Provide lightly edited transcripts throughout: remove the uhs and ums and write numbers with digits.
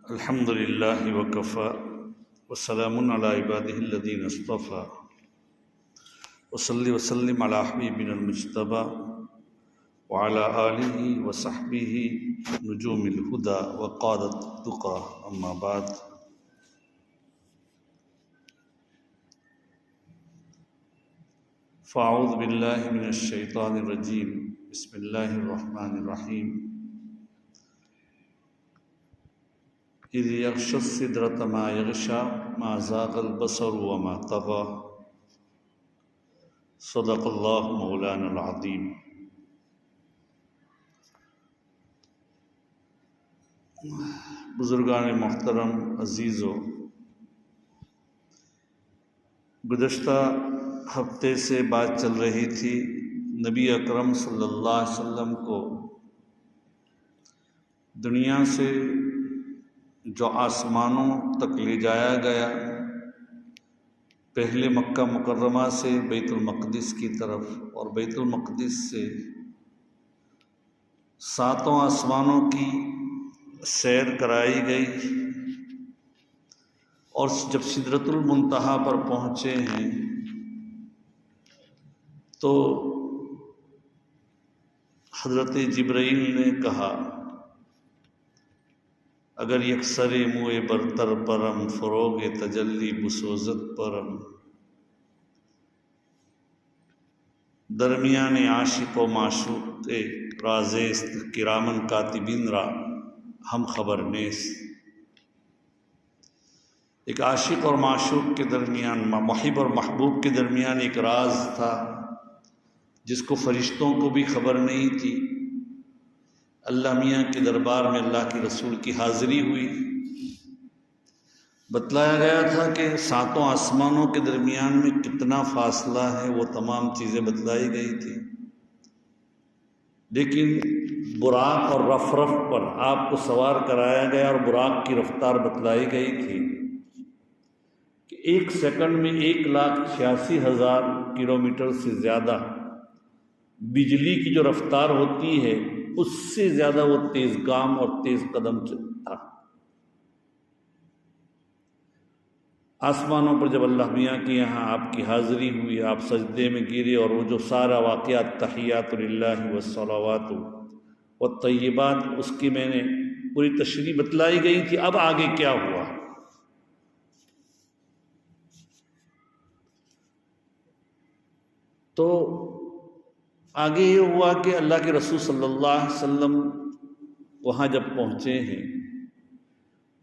الحمد للہ وکفی وسلام علی عبادہ الذین اصطفی وصلی وسلم علی حبیبنا المجتبی وعلی آلہ وصحبہ نجوم الہدی وقادۃ التقی اما بعد فاعوذ باللہ من الشیطان الرجیم بسم اللہ الرحمن الرحیم اذ یغشی السدرۃ ما یغشی ما زاغ البصر وما طغی صدق اللہ مولانا العظیم۔ بزرگان محترم، عزیزو، گزشتہ ہفتے سے بات چل رہی تھی نبی اکرم صلی اللہ علیہ وسلم کو دنیا سے جو آسمانوں تک لے جایا گیا، پہلے مکہ مکرمہ سے بیت المقدس کی طرف اور بیت المقدس سے ساتوں آسمانوں کی سیر کرائی گئی، اور جب سدرۃ المنتہا پر پہنچے ہیں تو حضرت جبرائیل نے کہا، اگر یکسر موئے برتر پرم فروغ تجلی بسوزت پرم، درمیان عاشق و معشوق رازیست کرامن کاتبین را ہم خبر نیست۔ ایک عاشق اور معشوق کے درمیان، محب اور محبوب کے درمیان ایک راز تھا جس کو فرشتوں کو بھی خبر نہیں تھی۔ اللہ میاں کے دربار میں اللہ کے رسول کی حاضری ہوئی، بتلایا گیا تھا کہ ساتوں آسمانوں کے درمیان میں کتنا فاصلہ ہے، وہ تمام چیزیں بتلائی گئی تھی، لیکن براق اور رفرف پر آپ کو سوار کرایا گیا اور براق کی رفتار بتلائی گئی تھی کہ 1 سیکنڈ میں 1,86,000 کلومیٹر سے زیادہ بجلی کی جو رفتار ہوتی ہے اس سے زیادہ وہ تیز گام اور تیز قدم تھا۔ آسمانوں پر جب اللہ میاں کی یہاں آپ کی حاضری ہوئی، آپ سجدے میں گرے، اور وہ جو سارا واقعات تحیات للہ والصلوات والطیبات، اس کی میں نے پوری تشریح بتلائی گئی تھی۔ اب آگے کیا ہوا؟ تو آگے یہ ہوا کہ اللہ کے رسول صلی اللہ علیہ وسلم وہاں جب پہنچے ہیں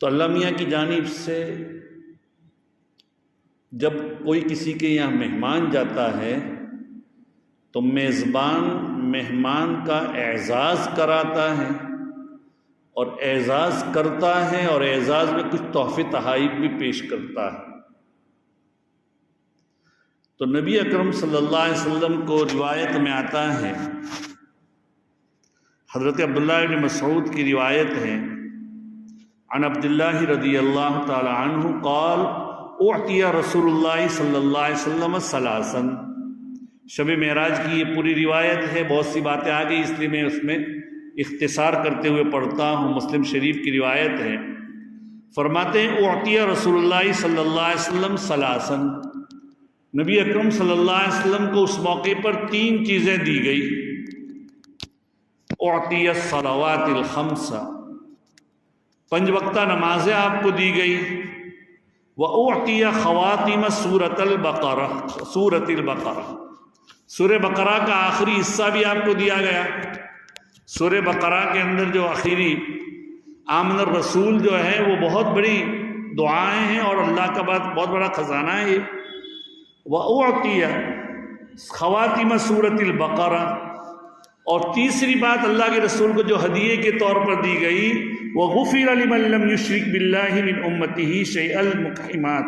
تو اللہ میاں کی جانب سے جب کوئی کسی کے یہاں مہمان جاتا ہے تو میزبان مہمان کا اعزاز کراتا ہے اور اعزاز کرتا ہے، اور اعزاز میں کچھ تحفے تحائف بھی پیش کرتا ہے۔ تو نبی اکرم صلی اللہ علیہ وسلم کو روایت میں آتا ہے، حضرت عبداللہ بن مسعود کی روایت ہے، عن عبداللہ رضی اللہ تعالی عنہ قال اعطی رسول اللہ صلی اللہ علیہ وسلم ثلاثا۔ شب معراج کی یہ پوری روایت ہے، بہت سی باتیں آ گئی اس لیے میں اس میں اختصار کرتے ہوئے پڑھتا ہوں۔ مسلم شریف کی روایت ہے، فرماتے ہیں اعطی رسول اللہ صلی اللہ علیہ وسلم ثلاثا، نبی اکرم صلی اللہ علیہ وسلم کو اس موقع پر 3 چیزیں دی گئی۔ اعطی الصلوات الخمس، 5 وقتہ نمازیں آپ کو دی گئی۔ واعطی خواتیم سورۃ البقرہ، سورہ بقرہ کا آخری حصہ بھی آپ کو دیا گیا۔ سورہ بقرہ کے اندر جو آخری آمن الرسول جو ہے وہ بہت بڑی دعائیں ہیں اور اللہ کا بہت بڑا خزانہ ہے۔ وَأُعْطِيَ خواتیم سورۃ البقرہ، اور تیسری بات اللہ کے رسول کو جو ہدیے کے طور پر دی گئی، وَغُفِرَ لِمَن لَّمْ يُشْرِكْ بِاللَّهِ مِنْ أُمَّتِهِ شَيْئَ الْمُقْحِمَاتِ،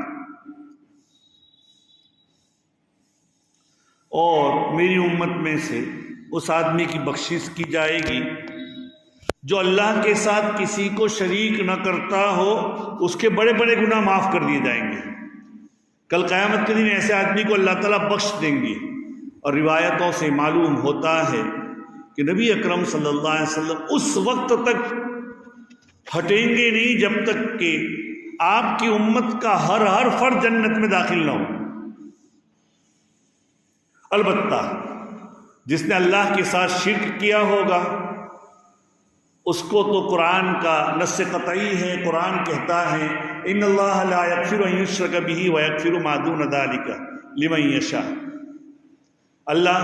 اور میری امت میں سے اس آدمی کی بخشش کی جائے گی جو اللہ کے ساتھ کسی کو شریک نہ کرتا ہو، اس کے بڑے بڑے گناہ معاف کر دیے جائیں گے۔ کل قیامت کے دن ایسے آدمی کو اللہ تعالیٰ بخش دیں گے۔ اور روایتوں سے معلوم ہوتا ہے کہ نبی اکرم صلی اللہ علیہ وسلم اس وقت تک ہٹیں گے نہیں جب تک کہ آپ کی امت کا ہر فرد جنت میں داخل نہ ہو۔ البتہ جس نے اللہ کے ساتھ شرک کیا ہوگا اس کو تو قرآن کا نص قطعی ہے، قرآن کہتا ہے ان اللہ لا یغفر ان یشرک بہ ویغفر ما دون ذلک لمن یشاء، اللہ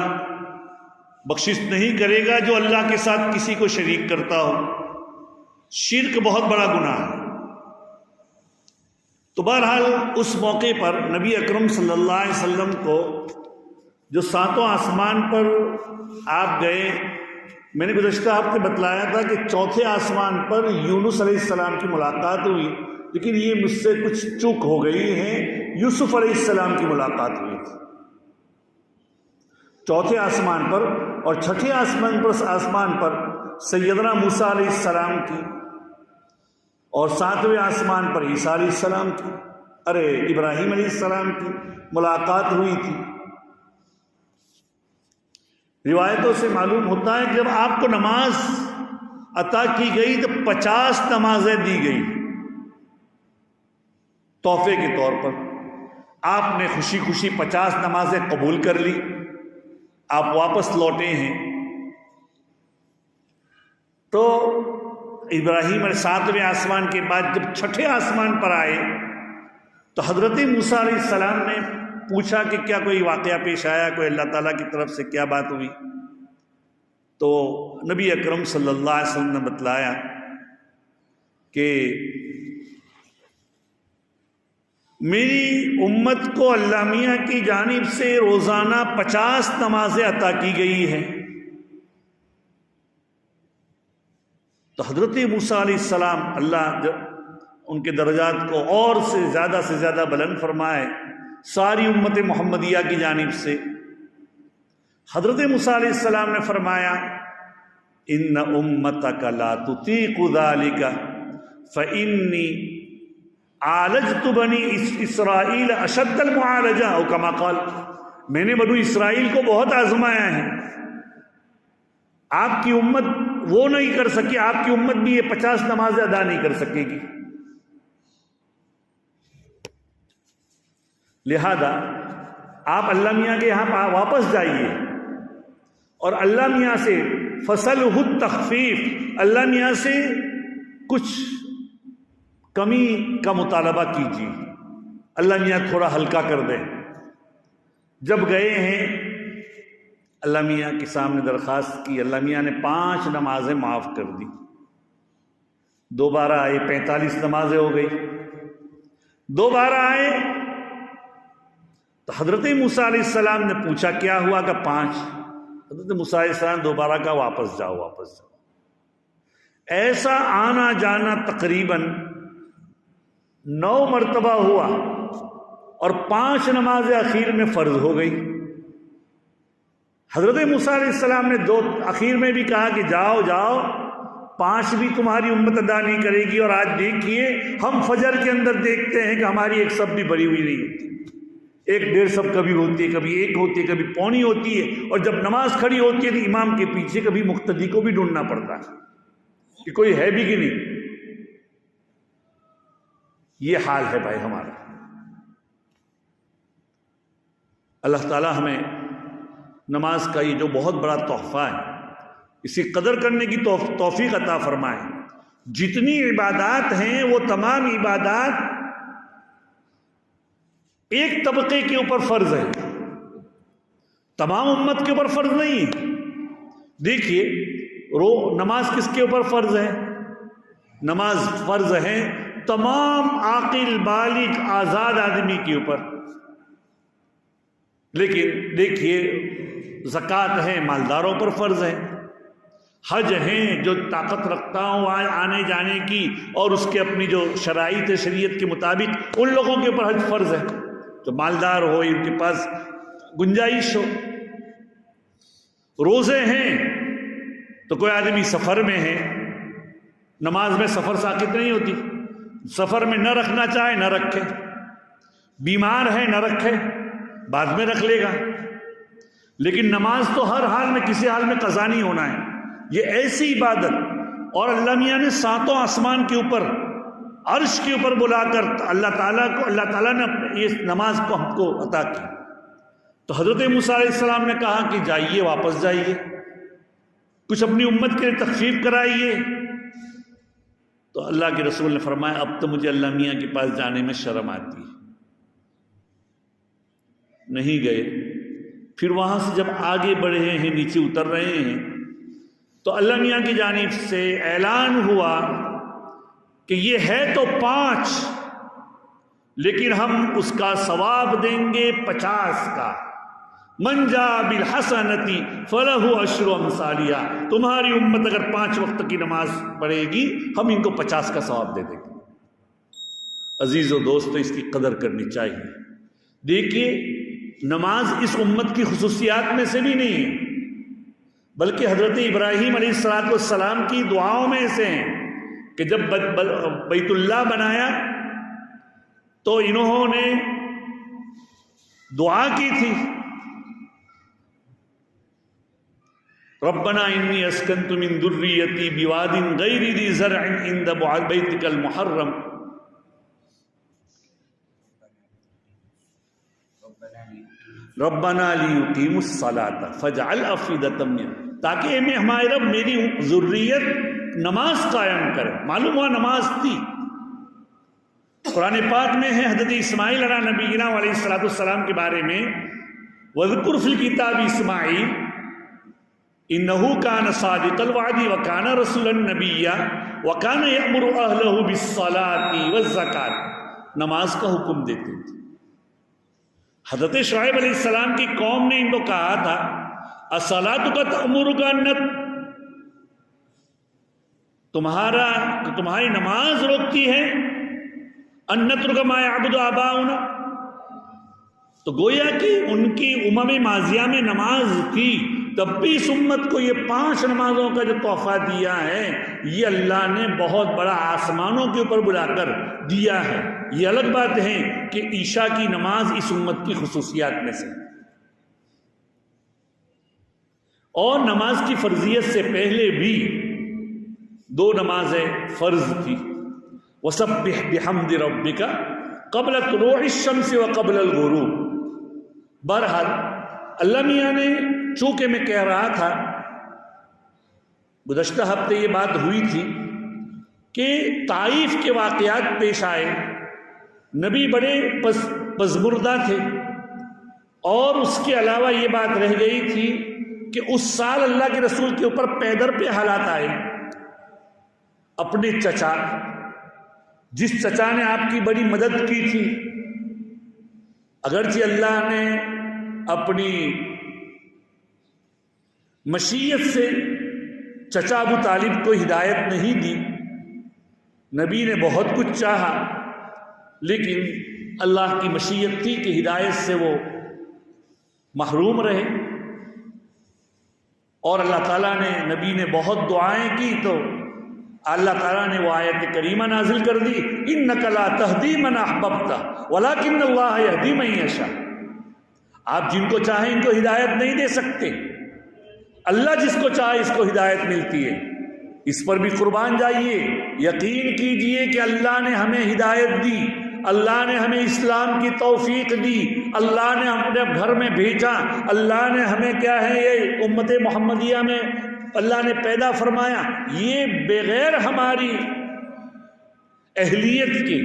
بخشش نہیں کرے گا جو اللہ کے ساتھ کسی کو شریک کرتا ہو۔ شرک بہت بڑا گناہ ہے۔ تو بہرحال اس موقع پر نبی اکرم صلی اللہ علیہ وسلم کو جو ساتوں آسمان پر آپ گئے، میں نے گزشتہ ہفتے بتلایا تھا کہ چوتھے آسمان پر یونس علیہ السلام کی ملاقات ہوئی، لیکن یہ مجھ سے کچھ چوک ہو گئی ہے، یوسف علیہ السلام کی ملاقات ہوئی تھی چوتھے آسمان پر، اور چھٹے آسمان پر سیدنا موسیٰ علیہ السلام کی، اور ساتویں آسمان پر عیسیٰ علیہ السلام کی، ابراہیم علیہ السلام کی ملاقات ہوئی تھی۔ روایتوں سے معلوم ہوتا ہے کہ جب آپ کو نماز عطا کی گئی تو 50 نمازیں دی گئی تحفے کے طور پر۔ آپ نے خوشی خوشی 50 نمازیں قبول کر لی، آپ واپس لوٹے ہیں۔ تو ابراہیم علیہ 7ویں آسمان کے بعد جب چھٹے آسمان پر آئے تو حضرت موسیٰ علیہ السلام نے پوچھا کہ کیا کوئی واقعہ پیش آیا، کوئی اللہ تعالیٰ کی طرف سے کیا بات ہوئی؟ تو نبی اکرم صلی اللہ علیہ وسلم نے بتلایا کہ میری امت کو اللہ میاں کی جانب سے روزانہ 50 نمازیں عطا کی گئی ہیں۔ تو حضرت موسیٰ علیہ السلام، اللہ ان کے درجات کو اور سے زیادہ بلند فرمائے، ساری امت محمدیہ کی جانب سے حضرت موسیٰ علیہ السلام نے فرمایا ان امتک لا تطیق ذلک فانی عالجت بنی اسرائیل اشد المعالجہ، او کما قال، میں نے بنو اسرائیل کو بہت آزمایا ہے، آپ کی امت وہ نہیں کر سکی، آپ کی امت بھی یہ 50 نمازیں ادا نہیں کر سکے گی۔ لہذا آپ اللہ میاں کے یہاں واپس جائیے اور اللہ میاں سے فصلہ التخفیف، اللہ میاں سے کچھ کمی کا مطالبہ کیجیے، اللہ میاں تھوڑا ہلکا کر دیں۔ جب گئے ہیں اللہ میاں کے سامنے درخواست کی، اللہ میاں نے 5 نمازیں معاف کر دی۔ دوبارہ آئے 45 نمازیں ہو گئی، دوبارہ آئے تو حضرت موسیٰ علیہ السلام نے پوچھا کیا ہوا؟ کہ 5۔ حضرت موسیٰ علیہ السلام دوبارہ کہا واپس جاؤ۔ ایسا آنا جانا تقریباً 9 مرتبہ ہوا اور 5 نمازیں اخیر میں فرض ہو گئی۔ حضرت موسیٰ علیہ السلام نے اخیر میں بھی کہا کہ جاؤ 5 بھی تمہاری امت ادا نہیں کرے گی، اور آج دیکھیے ہم فجر کے اندر دیکھتے ہیں کہ ہماری ایک سب بھی بری ہوئی نہیں ہوتی، 1-1.5 سب کبھی ہوتی ہے، کبھی 1 ہوتی ہے، کبھی پونی ہوتی ہے، اور جب نماز کھڑی ہوتی ہے تو امام کے پیچھے کبھی مقتدی کو بھی ڈھونڈنا پڑتا ہے کہ کوئی ہے بھی کہ نہیں۔ یہ حال ہے بھائی ہمارا۔ اللہ تعالی ہمیں نماز کا یہ جو بہت بڑا تحفہ ہے اسی قدر کرنے کی توفیق عطا فرمائے۔ جتنی عبادات ہیں وہ تمام عبادات ایک طبقے کے اوپر فرض ہے، تمام امت کے اوپر فرض نہیں ہے۔ دیکھیے نماز کس کے اوپر فرض ہے؟ نماز فرض ہے تمام عاقل بالغ آزاد آدمی کے اوپر، لیکن دیکھیے زکوٰۃ ہے مالداروں پر فرض ہے، حج ہیں جو طاقت رکھتا ہوں آنے جانے کی اور اس کے اپنی جو شرائط شریعت کے مطابق ان لوگوں کے اوپر حج فرض ہے جو مالدار ہو، ان کے پاس گنجائش ہو۔ روزے ہیں تو کوئی آدمی سفر میں ہے، نماز میں سفر ساقط نہیں ہوتی، سفر میں نہ رکھنا چاہے نہ رکھے، بیمار ہے نہ رکھے، بعد میں رکھ لے گا، لیکن نماز تو ہر حال میں کسی حال میں قضا نہیں ہونا ہے۔ یہ ایسی عبادت اور اللہ میاں نے ساتوں آسمان کے اوپر عرش کے اوپر بلا کر اللہ تعالیٰ نے اس نماز کو ہم کو عطا کی. تو حضرت موسیٰ علیہ السلام نے کہا کہ جائیے، واپس جائیے، کچھ اپنی امت کے لیے تخفیف کرائیے. تو اللہ کے رسول نے فرمایا اب تو مجھے اللہ میاں کے پاس جانے میں شرم آتی ہے. نہیں گئے. پھر وہاں سے جب آگے بڑھے ہیں، نیچے اتر رہے ہیں، تو اللہ میاں کی جانب سے اعلان ہوا کہ یہ ہے تو 5 لیکن ہم اس کا ثواب دیں گے 50 کا. من جاء بالحسنۃ فلہ عشر امثالہا. تمہاری امت اگر 5 وقت کی نماز پڑھے گی ہم ان کو 50 کا ثواب دے دیں گے. عزیز و دوستو، اس کی قدر کرنی چاہیے. دیکھیے نماز اس امت کی خصوصیات میں سے بھی نہیں ہے، بلکہ حضرت ابراہیم علیہ السلام کی دعاؤں میں سے ہیں کہ جب بیت اللہ بنایا تو انہوں نے دعا کی تھی ربنا انی اسکنت من ذریتی بواد غیر ذی زرع عند بیتک المحرم ربنا لیقیموا الصلاۃ فاجعل افئدۃ من، تاکہ ہمارے رب میری ذریت نماز قائم کرے. معلوم ہوا نماز تھی. قرآن پاک میں ہے حضرت اسماعیل علیہ نبینا علیہ السلام کے بارے میں وَذْكُرْ فِي الْكِتَابِ اسماعیل إِنَّهُ كَانَ صَادِقَ الْوَعْدِ وَكَانَ رَسُولًا نَبِيًّا وَكَانَ يَأْمُرُ أَهْلَهُ بِالصَّلَاةِ وَالزَّكَاةِ. نماز کا حکم دیتے تھے. حضرت شعیب علیہ السلام کی قوم نے ان کو کہا تھا الصَّلَاةُ تَأْمُرُكَ أَن، تمہاری نماز روکتی ہے ان نترک ما یعبد آباؤنا. تو گویا کہ ان کی امم ماضیہ میں نماز تھی، تب بھی اس امت کو یہ 5 نمازوں کا جو تحفہ دیا ہے یہ اللہ نے بہت بڑا آسمانوں کے اوپر بلا کر دیا ہے. یہ الگ بات ہے کہ عشاء کی نماز اس امت کی خصوصیات میں سے. اور نماز کی فرضیت سے پہلے بھی 2 نمازیں فرض تھی. وَسَبِّحْ بِحَمْدِ رَبِّكَ قَبْلَ طُلُوعِ الشَّمْسِ وَقَبْلَ الْغُرُوبِ. بہرحال اللہ میاں نے، چونکہ میں کہہ رہا تھا گزشتہ ہفتے یہ بات ہوئی تھی کہ طائف کے واقعات پیش آئے، نبی بڑے پزمردہ تھے، اور اس کے علاوہ یہ بات رہ گئی تھی کہ اس سال اللہ کے رسول کے اوپر پیدر پہ حالات آئے. اپنے چچا، جس چچا نے آپ کی بڑی مدد کی تھی، اگرچہ اللہ نے اپنی مشیت سے چچا ابو طالب کو ہدایت نہیں دی، نبی نے بہت کچھ چاہا لیکن اللہ کی مشیت تھی کہ ہدایت سے وہ محروم رہے. اور اللہ تعالیٰ نے، نبی نے بہت دعائیں کی تو اللہ تعالیٰ نے وہ آیت کریمہ نازل کر دی اِنَّكَ لَا تَهْدِي مَنْ أَحْبَبْتَ وَلَكِنَّ اللَّهَ يَهْدِي مَن يَشَاءُ. آپ جن کو چاہیں ان کو ہدایت نہیں دے سکتے، اللہ جس کو چاہے اس کو ہدایت ملتی ہے. اس پر بھی قربان جائیے، یقین کیجئے کہ اللہ نے ہمیں ہدایت دی، اللہ نے ہمیں اسلام کی توفیق دی، اللہ نے اپنے گھر میں بھیجا، اللہ نے ہمیں کیا ہے یہ امت محمدیہ میں اللہ نے پیدا فرمایا. یہ بغیر ہماری اہلیت کے،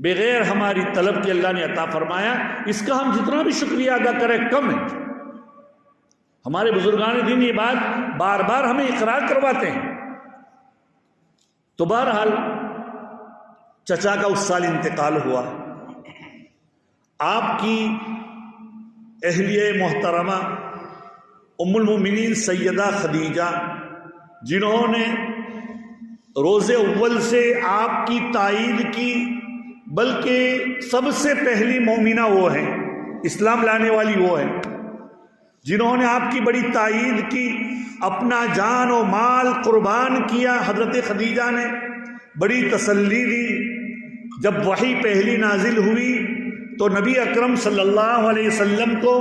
بغیر ہماری طلب کے اللہ نے عطا فرمایا. اس کا ہم جتنا بھی شکریہ ادا کریں کم ہے. ہمارے بزرگان دین یہ بات بار بار ہمیں اقرار کرواتے ہیں. تو بہرحال چچا کا اس سال انتقال ہوا. آپ کی اہلیہ محترمہ ام المومنین سیدہ خدیجہ، جنہوں نے روز اول سے آپ کی تائید کی، بلکہ سب سے پہلی مومنہ وہ ہیں، اسلام لانے والی وہ ہیں، جنہوں نے آپ کی بڑی تائید کی، اپنا جان و مال قربان کیا. حضرت خدیجہ نے بڑی تسلی دی. جب وحی پہلی نازل ہوئی تو نبی اکرم صلی اللہ علیہ وسلم کو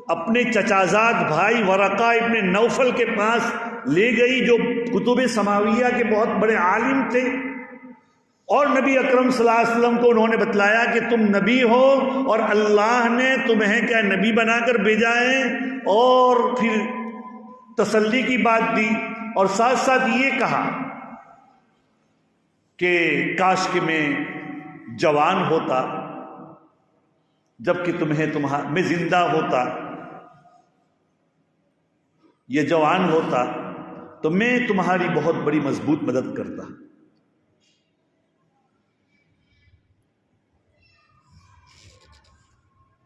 اپنے چچازاد بھائی ورقہ ابن نوفل کے پاس لے گئی جو کتب سماویہ کے بہت بڑے عالم تھے، اور نبی اکرم صلی اللہ علیہ وسلم کو انہوں نے بتلایا کہ تم نبی ہو اور اللہ نے تمہیں کیا نبی بنا کر بھیجا ہے، اور پھر تسلی کی بات دی، اور ساتھ ساتھ یہ کہا کہ کاش کہ میں جوان ہوتا جبکہ میں زندہ ہوتا، یہ جوان ہوتا تو میں تمہاری بہت بڑی مضبوط مدد کرتا۔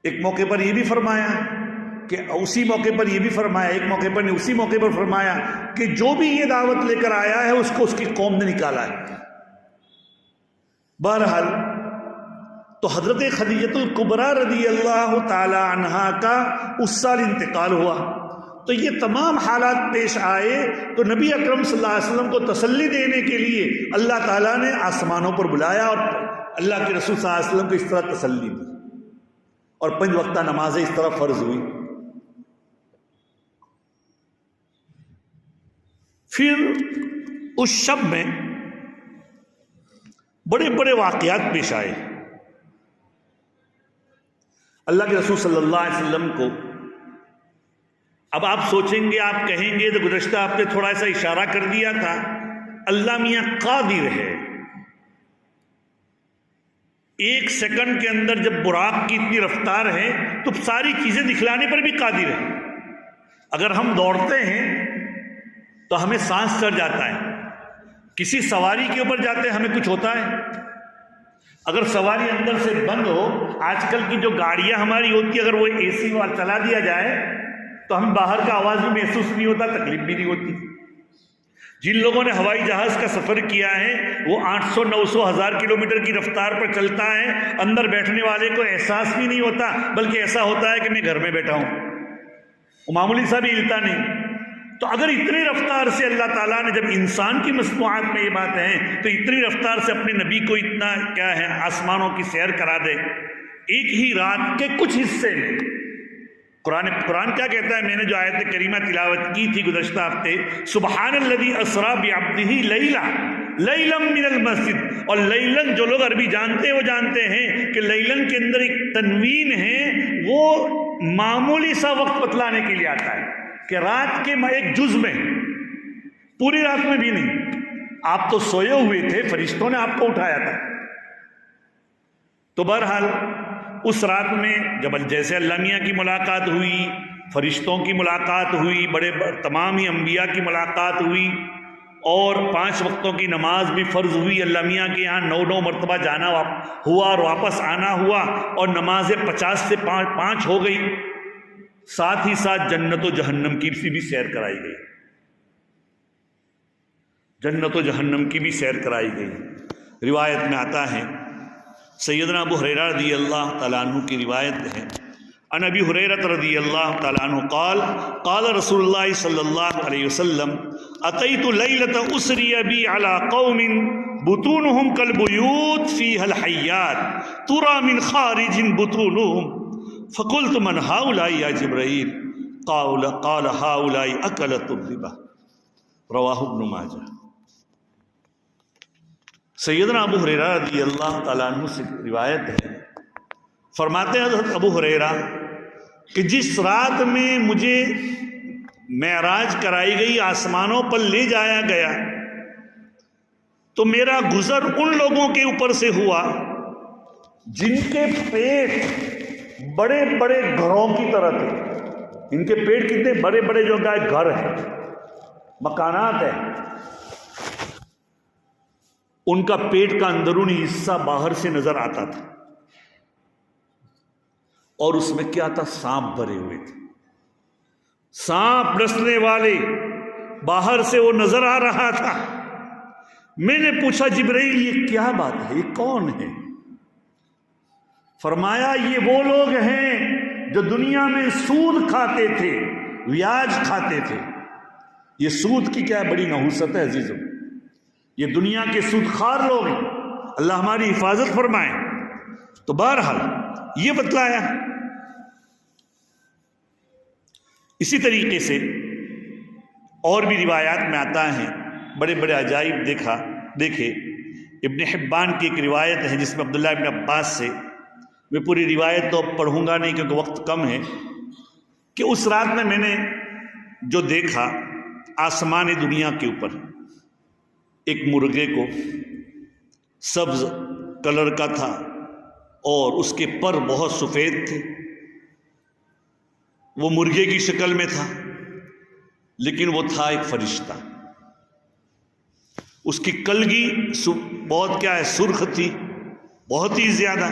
ایک موقع پر یہ بھی فرمایا کہ اسی موقع پر یہ بھی فرمایا، ایک موقع پر نہیں اسی موقع پر فرمایا کہ جو بھی یہ دعوت لے کر آیا ہے اس کو اس کی قوم نے نکالا ہے۔ بہرحال تو حضرت خدیجۃ الکبریٰ رضی اللہ تعالی عنہا کا اس سال انتقال ہوا، تو یہ تمام حالات پیش آئے، تو نبی اکرم صلی اللہ علیہ وسلم کو تسلی دینے کے لیے اللہ تعالیٰ نے آسمانوں پر بلایا اور اللہ کے رسول صلی اللہ علیہ وسلم کو اس طرح تسلی دی، اور 5 وقتہ نمازیں اس طرح فرض ہوئی۔ پھر اس شب میں بڑے بڑے واقعات پیش آئے۔ اللہ کے رسول صلی اللہ علیہ وسلم کو، اب آپ سوچیں گے، آپ کہیں گے تو گزشتہ آپ نے تھوڑا سا اشارہ کر دیا تھا، اللہ میاں قادر ہے، 1 سیکنڈ کے اندر جب براق کی اتنی رفتار ہے تو ساری چیزیں دکھلانے پر بھی قادر ہے۔ اگر ہم دوڑتے ہیں تو ہمیں سانس چڑھ جاتا ہے، کسی سواری کے اوپر جاتے ہیں ہمیں کچھ ہوتا ہے، اگر سواری اندر سے بند ہو، آج کل کی جو گاڑیاں ہماری ہوتی ہے اگر وہ اے سی والا چلا دیا جائے تو ہم باہر کا آواز بھی محسوس نہیں ہوتا، تکلیف بھی نہیں ہوتی۔ جن لوگوں نے ہوائی جہاز کا سفر کیا ہے وہ 800 900 1000 کلومیٹر کی رفتار پر چلتا ہے، اندر بیٹھنے والے کو احساس بھی نہیں ہوتا، بلکہ ایسا ہوتا ہے کہ میں گھر میں بیٹھا ہوں، وہ معمولی سا بھی ہلتا نہیں۔ تو اگر اتنی رفتار سے اللہ تعالیٰ نے، جب انسان کی مصنوعات میں یہ بات ہے تو اتنی رفتار سے اپنے نبی کو اتنا کیا ہے آسمانوں کی سیر کرا دے ایک ہی رات کے کچھ حصے میں۔ قرآن کیا کہتا ہے؟ میں نے جو آیت کریمہ تلاوت کی تھی گزشتہ ہفتے، سبحان الذی اسریٰ بعبدہ لیلا من المسجد، اور لیلن جو لوگ عربی جانتے ہیں وہ جانتے ہیں کہ لیلن کے اندر ایک تنوین ہے، وہ معمولی سا وقت بتلانے کے لیے آتا ہے کہ رات کے ایک جز میں، پوری رات میں بھی نہیں، آپ تو سوئے ہوئے تھے، فرشتوں نے آپ کو اٹھایا تھا۔ تو بہرحال اس رات میں جب جیسے اللہ میاں کی ملاقات ہوئی، فرشتوں کی ملاقات ہوئی، تمام ہی انبیاء کی ملاقات ہوئی، اور 5 وقتوں کی نماز بھی فرض ہوئی، اللہ میاں کے یہاں 9 مرتبہ جانا ہوا اور واپس آنا ہوا، اور نمازیں 50 سے 5 ہو گئی، ساتھ ہی ساتھ جنت و جہنم کی بھی سیر کرائی گئی، جنت و جہنم کی بھی سیر کرائی گئی۔ روایت میں آتا ہے، سیدنا ابو ہریرہ رضی اللہ تعالیٰ عنہ کی روایت ہے، عن ابی ہریرہ رضی اللہ تعالیٰ عنہ قال قال رسول اللہ صلی اللہ علیہ وسلم اتیت لیلۃ اسری بی علی قوم بطونہم کالبیوت فیہا الحیات تری من خارج بطونہم فقلت من هؤلاء یا جبرائیل قال هؤلاء اکلۃ الربا، رواہ ابن ماجہ۔ سیدنا ابو ہریرہ رضی اللہ تعالیٰ عنہ سے روایت ہے، فرماتے ہیں حضرت ابو ہریرہ کہ جس رات میں مجھے معراج کرائی گئی، آسمانوں پر لے جایا گیا، تو میرا گزر ان لوگوں کے اوپر سے ہوا جن کے پیٹ بڑے بڑے گھروں کی طرح تھے۔ ان کے پیٹ کتنے بڑے بڑے جو گھر ہیں، مکانات ہیں، ان کا پیٹ کا اندرونی حصہ باہر سے نظر آتا تھا، اور اس میں کیا تھا؟ سانپ بھرے ہوئے تھے، سانپ ڈسنے والے، باہر سے وہ نظر آ رہا تھا۔ میں نے پوچھا جبرائیل یہ کیا بات ہے، یہ کون ہے؟ فرمایا یہ وہ لوگ ہیں جو دنیا میں سود کھاتے تھے، بیاج کھاتے تھے۔ یہ سود کی کیا بڑی نحوست ہے عزیزوں، یہ دنیا کے سود خار لوگ ہیں، اللہ ہماری حفاظت فرمائے۔ تو بہرحال یہ بتلایا۔ اسی طریقے سے اور بھی روایات میں آتا ہے بڑے بڑے عجائب دیکھے ابن حبان کی ایک روایت ہے جس میں عبداللہ ابن عباس سے، میں پوری روایت تو پڑھوں گا نہیں کیونکہ وقت کم ہے، کہ اس رات میں نے جو دیکھا آسمان دنیا کے اوپر ایک مرغے کو، سبز کلر کا تھا اور اس کے پر بہت سفید تھے، وہ مرغے کی شکل میں تھا لیکن وہ تھا ایک فرشتہ، اس کی کلگی بہت سرخ تھی، بہت ہی زیادہ،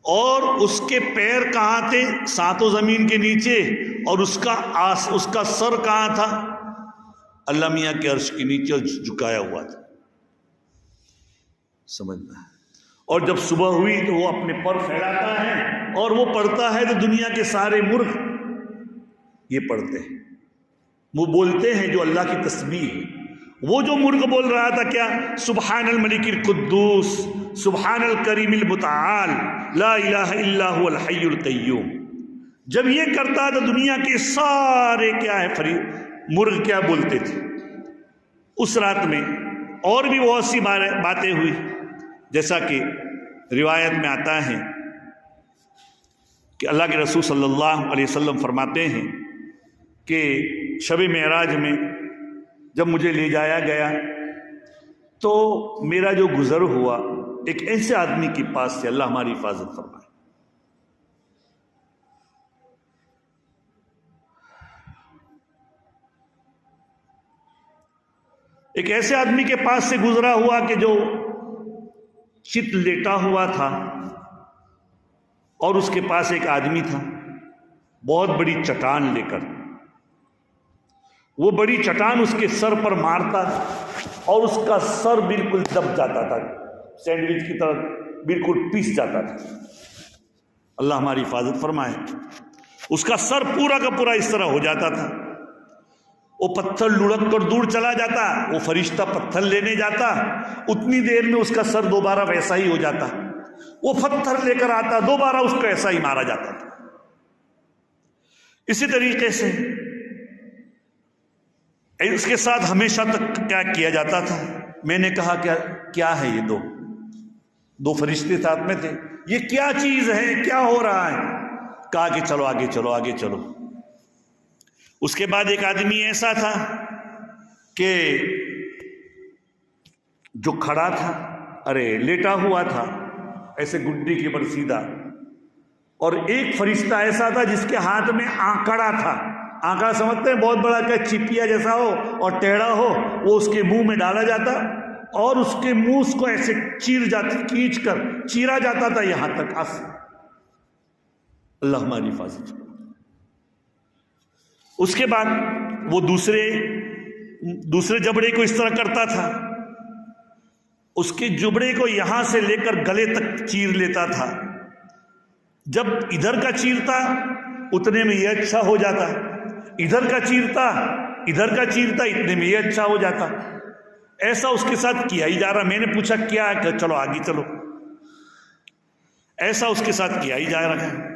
اور اس کے پیر کہاں تھے؟ ساتوں زمین کے نیچے، اور اس کا سر کہاں تھا؟ اللہ میاں کے عرش کے نیچے جھکایا ہوا تھا، سمجھنا ہے۔ اور جب صبح ہوئی تو وہ اپنے پر پھیلاتا ہے اور وہ پڑھتا ہے تو دنیا کے سارے مرغ یہ پڑھتے ہیں، وہ بولتے ہیں جو اللہ کی تسبیح ہے۔ وہ جو مرغ بول رہا تھا کیا؟ سبحان الملک القدوس، سبحان الکریم المتعال، لا الہ الا هو الحی القیوم۔ جب یہ کرتا تو دنیا کے سارے مرغ کیا بولتے تھے۔ اس رات میں اور بھی بہت سی باتیں ہوئی، جیسا کہ روایت میں آتا ہے کہ اللہ کے رسول صلی اللہ علیہ وسلم فرماتے ہیں کہ شب معراج میں جب مجھے لے جایا گیا تو میرا جو گزر ہوا ایک ایسے آدمی کے پاس سے، اللہ ہماری حفاظت فرمائے، ایک ایسے آدمی کے پاس سے گزرا ہوا کہ جو چت لیٹا ہوا تھا اور اس کے پاس ایک آدمی تھا بہت بڑی چٹان لے کر، وہ بڑی چٹان اس کے سر پر مارتا اور اس کا سر بالکل دب جاتا تھا، سینڈوچ کی طرح بالکل پیس جاتا تھا، اللہ ہماری حفاظت فرمائے۔ اس کا سر پورا کا پورا اس طرح ہو جاتا تھا، وہ پتھر لڑک کر دور چلا جاتا، وہ فرشتہ پتھر لینے جاتا، اتنی دیر میں اس کا سر دوبارہ ویسا ہی ہو جاتا، وہ پتھر لے کر آتا، دوبارہ اس کو ایسا ہی مارا جاتا تھا۔ اسی طریقے سے اس کے ساتھ ہمیشہ تک کیا کیا جاتا تھا؟ میں نے کہا کیا ہے یہ دو فرشتے ساتھ میں تھے، یہ کیا چیز ہے، کیا ہو رہا ہے؟ کہا کہ چلو آگے چلو آگے چلو۔ اس کے بعد ایک آدمی ایسا تھا کہ جو کھڑا تھا، لیٹا ہوا تھا ایسے گڈی کے پر سیدھا، اور ایک فرشتہ ایسا تھا جس کے ہاتھ میں آنکڑا تھا۔ آنکڑا سمجھتے ہیں؟ بہت بڑا کہ چپیا جیسا ہو اور ٹیڑھا ہو، وہ اس کے منہ میں ڈالا جاتا اور اس کے منہ کو ایسے کھینچ کر چیرا جاتا تھا یہاں تک اللہ ہماری حفاظت۔ اس کے بعد وہ دوسرے جبڑے کو اس طرح کرتا تھا، اس کے جبڑے کو یہاں سے لے کر گلے تک چیر لیتا تھا، جب ادھر کا چیرتا اتنے میں یہ اچھا ہو جاتا، ادھر کا چیرتا اتنے میں یہ اچھا ہو جاتا، ایسا اس کے ساتھ کیا ہی جا رہا۔ میں نے پوچھا کیا ہے؟ کہ چلو آگے چلو، ایسا اس کے ساتھ کیا ہی جا رہا ہے۔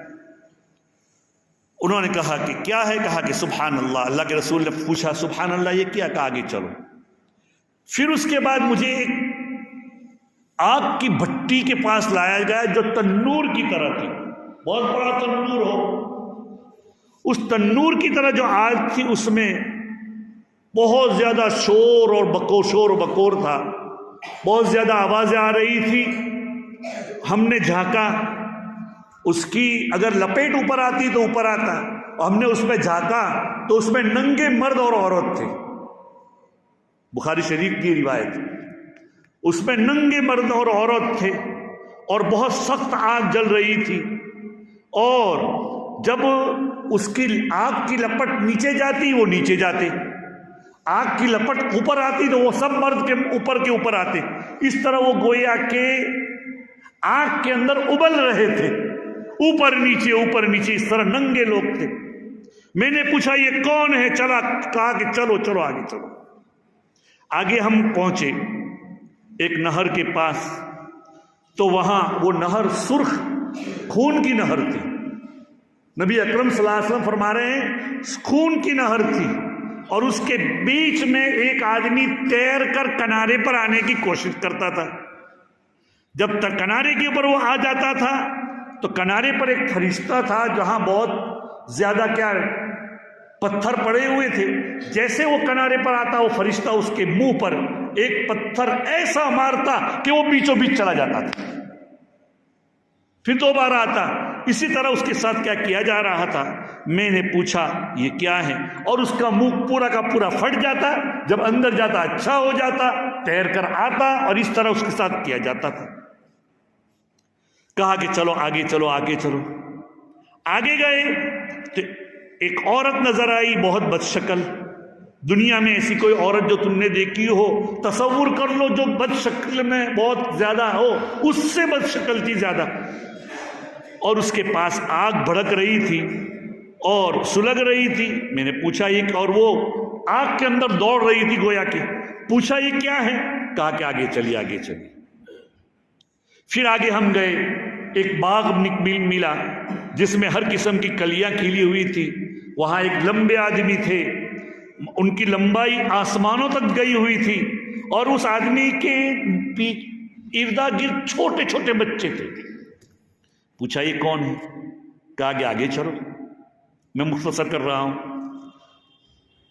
انہوں نے کہا کہ کیا ہے؟ کہا کہ سبحان اللہ۔ اللہ کے رسول نے پوچھا سبحان اللہ یہ کیا؟ کہا آگے چلو۔ پھر اس کے بعد مجھے ایک آگ کی بھٹی کے پاس لایا گیا جو تنور کی طرح تھی، بہت بڑا تنور ہو، اس تنور کی طرح جو آگ تھی اس میں بہت زیادہ شور اور بکور تھا، بہت زیادہ آوازیں آ رہی تھی۔ ہم نے جھانکا، اس کی اگر لپیٹ اوپر آتی تو اوپر آتا، اور ہم نے اس میں جھانکا تو اس میں ننگے مرد اور عورت تھے، بخاری شریف کی روایت، اس میں ننگے مرد اور عورت تھے اور بہت سخت آگ جل رہی تھی، اور جب اس کی آگ کی لپٹ نیچے جاتی وہ نیچے جاتے، آگ کی لپٹ اوپر آتی تو وہ سب مرد کے اوپر آتے، اس طرح وہ گویا کہ آگ کے اندر ابل رہے تھے، اوپر نیچے اس طرح ننگے لوگ تھے۔ میں نے پوچھا یہ کون ہے؟ کہا کہ چلو آگے چلو۔ آگے ہم پہنچے ایک نہر کے پاس، تو وہاں وہ نہر سرخ خون کی نہر تھی، نبی اکرم صلی اللہ علیہ وسلم فرما رہے ہیں خون کی نہر تھی، اور اس کے بیچ میں ایک آدمی تیر کر کنارے پر آنے کی کوشش کرتا تھا. جب تک کنارے کے اوپر وہ آ جاتا تھا تو کنارے پر ایک فرشتہ تھا جہاں بہت زیادہ پتھر پڑے ہوئے تھے. جیسے وہ کنارے پر آتا وہ فرشتہ اس کے منہ پر ایک پتھر ایسا مارتا کہ وہ بیچوں بیچ چلا جاتا تھا. پھر دوبارہ آتا. اسی طرح اس کے ساتھ کیا جا رہا تھا. میں نے پوچھا یہ کیا ہے, اور اس کا منہ پورا کا پورا پھٹ جاتا. جب اندر جاتا اچھا ہو جاتا, تیر کر آتا, اور اس طرح اس کے ساتھ کیا جاتا تھا. کہا کہ چلو آگے چلو آگے چلو. آگے گئے تو ایک عورت نظر آئی, بہت بد شکل. دنیا میں ایسی کوئی عورت جو تم نے دیکھی ہو, تصور کر لو جو بد شکل میں بہت زیادہ ہو, اس سے بد شکل تھی زیادہ. اور اس کے پاس آگ بھڑک رہی تھی اور سلگ رہی تھی. میں نے پوچھا یہ, اور وہ آگ کے اندر دوڑ رہی تھی گویا کہ. پوچھا یہ کیا ہے؟ کہا کہ آگے چلیے آگے چلیے. پھر آگے ہم گئے. ایک باغ ملا جس میں ہر قسم کی کلیاں کھلی ہوئی تھی. وہاں ایک لمبے آدمی تھے, ان کی لمبائی آسمانوں تک گئی ہوئی تھی, اور اس آدمی کے اردا گرد چھوٹے چھوٹے بچے تھے. پوچھا یہ کون ہے؟ کہا کہ آگے چلو, میں مختصر کر رہا ہوں.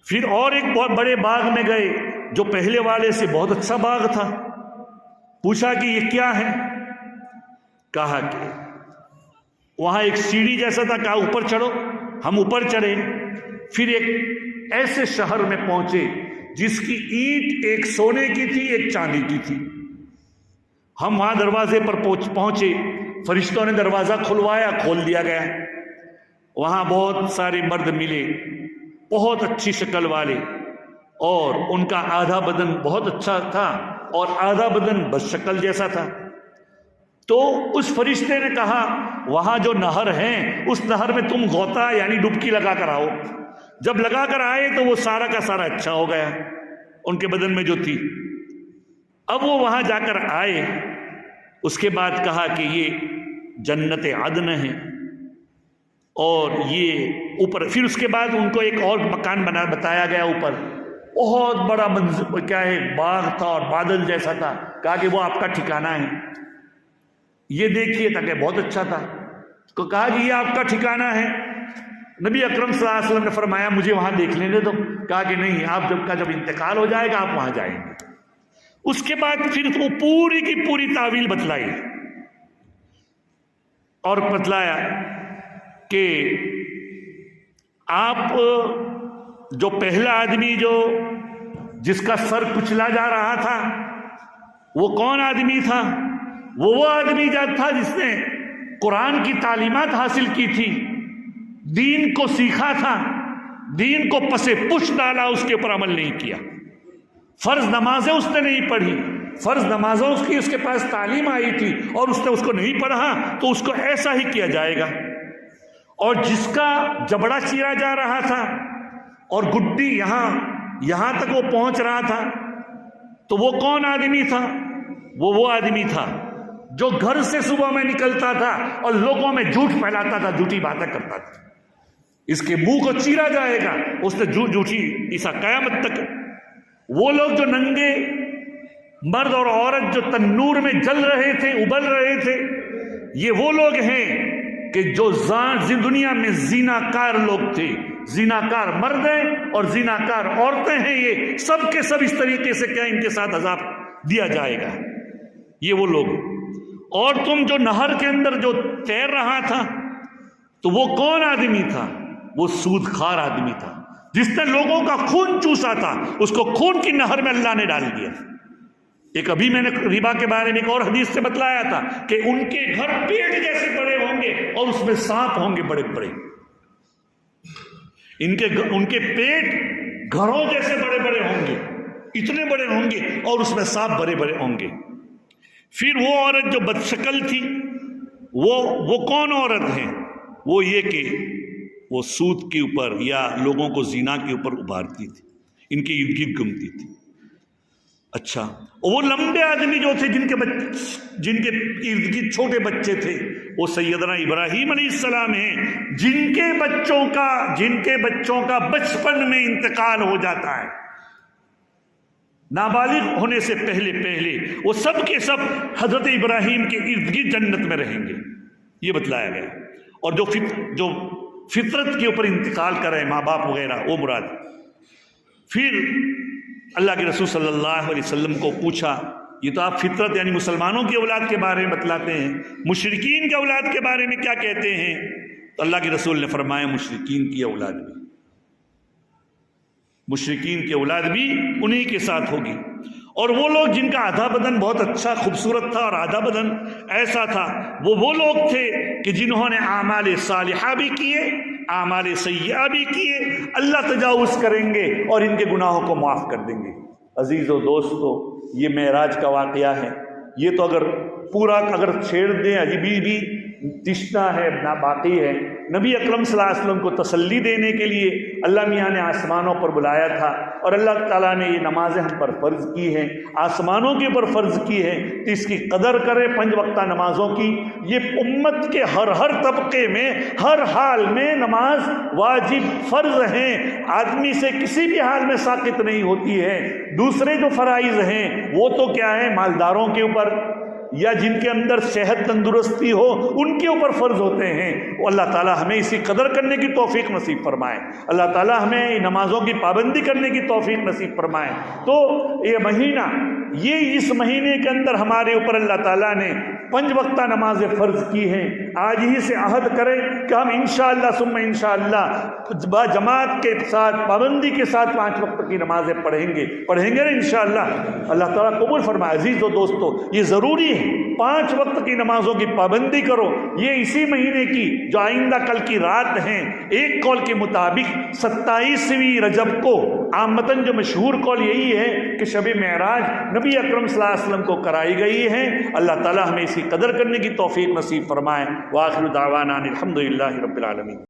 پھر اور ایک بہت بڑے باغ میں گئے جو پہلے والے سے بہت اچھا باغ تھا. پوچھا کہ یہ کیا ہے؟ کہا کہ وہاں ایک سیڑھی جیسا تھا. کہا اوپر چڑھو. ہم اوپر چڑھے. پھر ایک ایسے شہر میں پہنچے جس کی اینٹ ایک سونے کی تھی ایک چاندی کی تھی. ہم وہاں دروازے پر پہنچے. فرشتوں نے دروازہ کھلوایا, کھول دیا گیا. وہاں بہت سارے مرد ملے, بہت اچھی شکل والے, اور ان کا آدھا بدن بہت اچھا تھا اور آدھا بدن بد شکل جیسا تھا. تو اس فرشتے نے کہا وہاں جو نہر ہیں اس نہر میں تم غوطہ یعنی ڈبکی لگا کر آؤ. جب لگا کر آئے تو وہ سارا کا سارا اچھا ہو گیا ان کے بدن میں جو تھی. اب وہ وہاں جا کر آئے. اس کے بعد کہا کہ یہ جنت عدن ہے, اور یہ اوپر. پھر اس کے بعد ان کو ایک اور مکان بتایا گیا اوپر. بہت بڑا منظر باغ تھا اور بادل جیسا تھا. کہا کہ وہ آپ کا ٹھکانہ ہے, یہ دیکھیے. تھا کہ بہت اچھا تھا. تو کہا کہ یہ آپ کا ٹھکانہ ہے. نبی اکرم صلی اللہ علیہ وسلم نے فرمایا مجھے وہاں دیکھ لینے دو. کہا کہ نہیں, آپ جب انتقال ہو جائے گا آپ وہاں جائیں گے. اس کے بعد پھر وہ پوری کی پوری تعویل بتلائی, اور بتلایا کہ آپ جو پہلا آدمی جس کا سر کچلا جا رہا تھا وہ کون آدمی تھا؟ وہ آدمی تھا جس نے قرآن کی تعلیمات حاصل کی تھی, دین کو سیکھا تھا, دین کو پسے پش ڈالا, اس کے اوپر عمل نہیں کیا. فرض نمازیں اس نے نہیں پڑھی, فرض نمازوں کی اس کے پاس تعلیم آئی تھی اور اس نے اس کو نہیں پڑھا, تو اس کو ایسا ہی کیا جائے گا. اور جس کا جبڑا چیرا جا رہا تھا اور گڈی یہاں تک وہ پہنچ رہا تھا, تو وہ کون آدمی تھا؟ وہ آدمی تھا جو گھر سے صبح میں نکلتا تھا اور لوگوں میں جھوٹ پھیلاتا تھا, جھوٹی باتیں کرتا تھا. اس کے منہ کو چیرا جائے گا, اس نے جھوٹی عیسا قیامت تک. وہ لوگ جو ننگے مرد اور عورت جو تنور میں جل رہے تھے, ابل رہے تھے, یہ وہ لوگ ہیں کہ جو دنیا میں زیناکار لوگ تھے. زیناکار مرد ہیں اور زیناکار عورتیں ہیں. یہ سب کے سب اس طریقے سے کیا ان کے ساتھ عذاب دیا جائے گا, یہ وہ لوگ. اور تم جو نہر کے اندر جو تیر رہا تھا, تو وہ کون آدمی تھا؟ وہ سود خار آدمی تھا جس نے لوگوں کا خون چوسا تھا, اس کو خون کی نہر میں اللہ نے ڈال دیا. ایک ابھی میں نے ربا کے بارے میں ایک اور حدیث سے بتلایا تھا کہ ان کے گھر پیٹ جیسے بڑے ہوں گے اور اس میں سانپ ہوں گے بڑے بڑے. ان کے پیٹ گھروں جیسے بڑے بڑے ہوں گے, اتنے بڑے ہوں گے, اور اس میں سانپ بڑے بڑے ہوں گے. پھر وہ عورت جو بد شکل تھی, وہ کون عورت ہے؟ وہ یہ کہ وہ سود کے اوپر یا لوگوں کو زنا کے اوپر ابھارتی تھی, ان کے ارد گرد گھومتی تھی. اچھا، وہ لمبے آدمی جو تھے جن کے ارد گرد چھوٹے بچے تھے، وہ سیدنا ابراہیم علیہ السلام ہیں، جن کے بچوں کا بچپن میں انتقال ہو جاتا ہے، نابالغ ہونے سے پہلے وہ سب کے سب حضرت ابراہیم کے ارد گرد جنت میں رہیں گے، یہ بتلایا گیا۔ اور جو فطرت کے اوپر انتقال کر رہے ماں باپ وغیرہ، وہ مراد۔ پھر اللہ کے رسول صلی اللہ علیہ وسلم کو پوچھا، یہ تو آپ فطرت یعنی مسلمانوں کی اولاد کے بارے میں بتلاتے ہیں، مشرکین کی اولاد کے بارے میں کیا کہتے ہیں؟ تو اللہ کے رسول نے فرمایا مشرکین کی اولاد بھی انہی کے ساتھ ہوگی۔ اور وہ لوگ جن کا آدھا بدن بہت اچھا خوبصورت تھا اور آدھا بدن ایسا تھا، وہ لوگ تھے کہ جنہوں نے اعمال صالحہ بھی کیے، اعمال سیئہ بھی کیے، اللہ تجاوز کریں گے اور ان کے گناہوں کو معاف کر دیں گے۔ عزیزو دوستو، یہ معراج کا واقعہ ہے، یہ تو اگر چھیڑ دیں عجیبی بھی تشنا ہے، نہ باقی ہے۔ نبی اکرم صلی اللہ علیہ وسلم کو تسلی دینے کے لیے اللہ میاں نے آسمانوں پر بلایا تھا، اور اللہ تعالیٰ نے یہ نمازیں ہم پر فرض کی ہیں، آسمانوں کے اوپر فرض کی ہے، تو اس کی قدر کرے 5 وقتہ نمازوں کی۔ یہ امت کے ہر طبقے میں ہر حال میں نماز واجب فرض ہیں، آدمی سے کسی بھی حال میں ساقط نہیں ہوتی ہے۔ دوسرے جو فرائض ہیں وہ تو کیا ہے، مالداروں کے اوپر یا جن کے اندر صحت تندرستی ہو ان کے اوپر فرض ہوتے ہیں۔ وہ اللہ تعالیٰ ہمیں اسی قدر کرنے کی توفیق نصیب فرمائے، اللہ تعالیٰ ہمیں نمازوں کی پابندی کرنے کی توفیق نصیب فرمائے۔ تو یہ مہینہ، اس مہینے کے اندر ہمارے اوپر اللہ تعالیٰ نے 5 وقتہ نمازیں فرض کی ہیں۔ آج ہی سے عہد کریں کہ ہم انشاءاللہ ثم انشاءاللہ با جماعت کے ساتھ، پابندی کے ساتھ 5 وقت کی نمازیں پڑھیں گے نا انشاءاللہ۔ اللہ تعالیٰ قبول فرمائے۔ عزیز و دوستو، یہ ضروری ہے، 5 وقت کی نمازوں کی پابندی کرو۔ یہ اسی مہینے کی جو آئندہ کل کی رات ہیں، ایک قول کے مطابق 27ویں رجب کو، عامتاً جو مشہور قول یہی ہے کہ شب معراج نبی اکرم صلی اللہ علیہ وسلم کو کرائی گئی ہے۔ اللہ تعالیٰ ہمیں اسی قدر کرنے کی توفیق نصیب فرمائے۔ وآخر دعوانا الحمدللہ رب العالمین۔